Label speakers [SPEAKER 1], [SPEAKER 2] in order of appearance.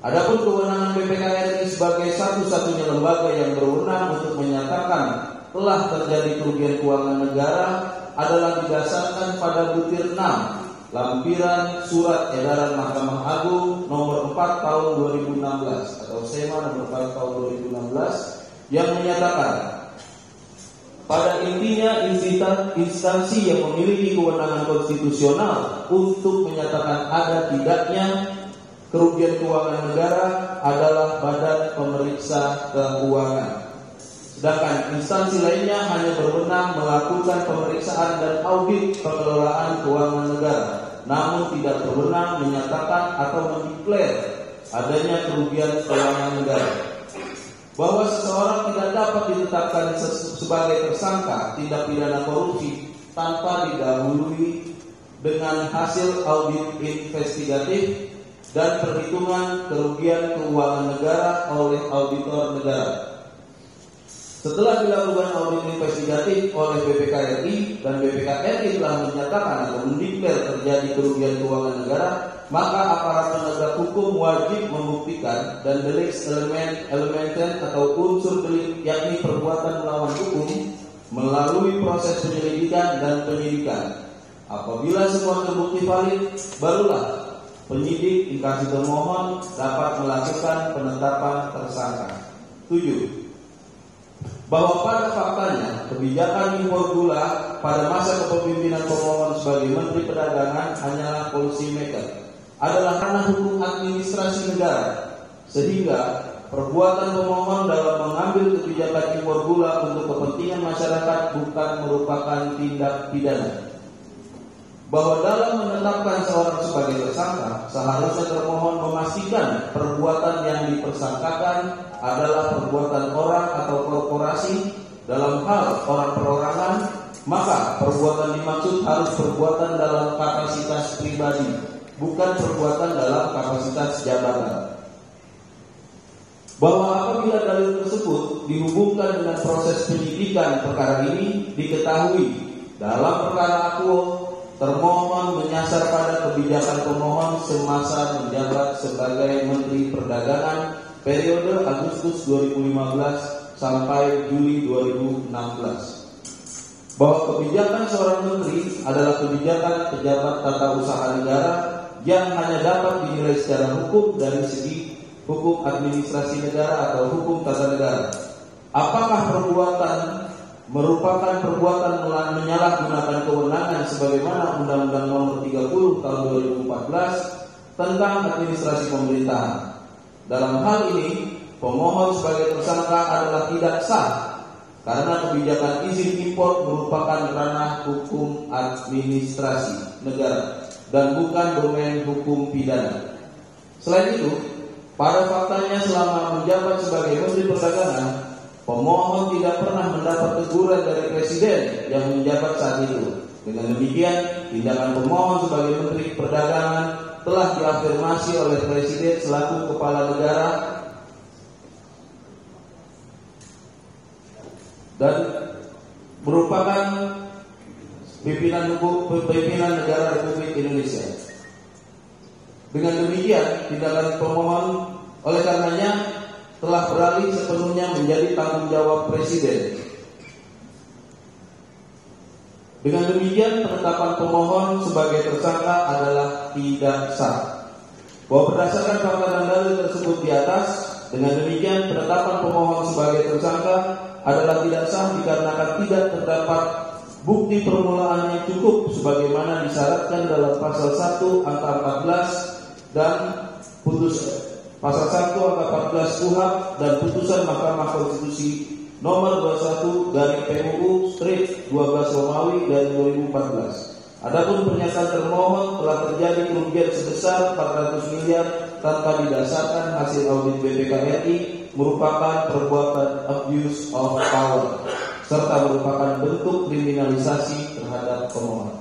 [SPEAKER 1] Adapun kewenangan BPK RI sebagai satu-satunya lembaga yang berwenang untuk menyatakan telah terjadi kerugian keuangan negara adalah didasarkan pada butir 6 lampiran Surat Edaran Mahkamah Agung nomor 4 tahun 2016 atau SEMA nomor 4 tahun 2016 yang menyatakan pada intinya instansi yang memiliki kewenangan konstitusional untuk menyatakan ada tidaknya kerugian keuangan negara adalah Badan Pemeriksa Keuangan. Sedangkan instansi lainnya hanya berwenang melakukan pemeriksaan dan audit pengelolaan keuangan negara, namun tidak berwenang menyatakan atau mendeklar adanya kerugian keuangan negara. Bahwa seseorang tidak dapat ditetapkan sebagai tersangka tindak pidana korupsi tanpa didahului dengan hasil audit investigatif dan perhitungan kerugian keuangan negara oleh auditor negara. Setelah dilakukan audit investigatif oleh BPK RI dan BPK RI telah menyatakan atau mendeklar terjadi kerugian keuangan negara, maka aparat penegak hukum wajib membuktikan dan delik elementen atau unsur delik yakni perbuatan melawan hukum melalui proses penyelidikan dan penyidikan. Apabila semua terbukti valid, barulah penyidik instansi termohon dapat melakukan penetapan tersangka. 7. Bahwa pada faktanya kebijakan impor gula pada masa kepemimpinan pemohon sebagai Menteri Perdagangan hanyalah policy maker, adalah ranah hukum administrasi negara, sehingga perbuatan pemohon dalam mengambil kebijakan impor gula untuk kepentingan masyarakat bukan merupakan tindak pidana. Bahwa dalam menetapkan seorang sebagai tersangka, seharusnya termohon memastikan perbuatan yang dipersangkakan adalah perbuatan orang atau korporasi. Dalam hal orang perorangan, maka perbuatan dimaksud harus perbuatan dalam kapasitas pribadi, bukan perbuatan dalam kapasitas jabatan. Bahwa apabila dalil tersebut dihubungkan dengan proses penyidikan perkara ini, diketahui dalam perkara akuo termohon menyasar pada kebijakan pemohon semasa menjabat sebagai Menteri Perdagangan periode Agustus 2015 sampai Juli 2016. Bahwa kebijakan seorang menteri adalah kebijakan pejabat tata usaha negara yang hanya dapat dinilai secara hukum dari segi hukum administrasi negara atau hukum tata negara. Apakah perbuatan merupakan perbuatan menyalahgunakan kewenangan sebagaimana Undang-Undang Nomor 30 Tahun 2014 tentang administrasi pemerintahan. Dalam hal ini, pemohon sebagai tersangka adalah tidak sah karena kebijakan izin impor merupakan ranah hukum administrasi negara dan bukan domain hukum pidana. Selain itu, pada faktanya selama menjabat sebagai Menteri Perdagangan, pemohon tidak pernah mendapat teguran dari Presiden yang menjabat saat itu. Dengan demikian, tindakan pemohon sebagai Menteri Perdagangan telah diafirmasi oleh Presiden selaku Kepala Negara dan merupakan pimpinan negara Republik Indonesia. Dengan demikian, tindakan pemohon oleh karenanya telah beralih sepenuhnya menjadi tanggung jawab Presiden. Dengan demikian, penetapan pemohon sebagai tersangka adalah tidak sah. Bahwa berdasarkan fakta dan dalil tersebut di atas, dengan demikian penetapan pemohon sebagai tersangka adalah tidak sah dikarenakan tidak terdapat bukti permulaan yang cukup sebagaimana disyaratkan dalam pasal 1 angka 14 dan pasal 1 angka 14 KUHP dan putusan Mahkamah Konstitusi nomor 21/PUU/12 Romawi dari 2014. Adapun pernyataan termohon telah terjadi kerugian sebesar 400 miliar tanpa didasarkan hasil audit BPK RI merupakan perbuatan abuse of power serta merupakan bentuk kriminalisasi terhadap pemohon.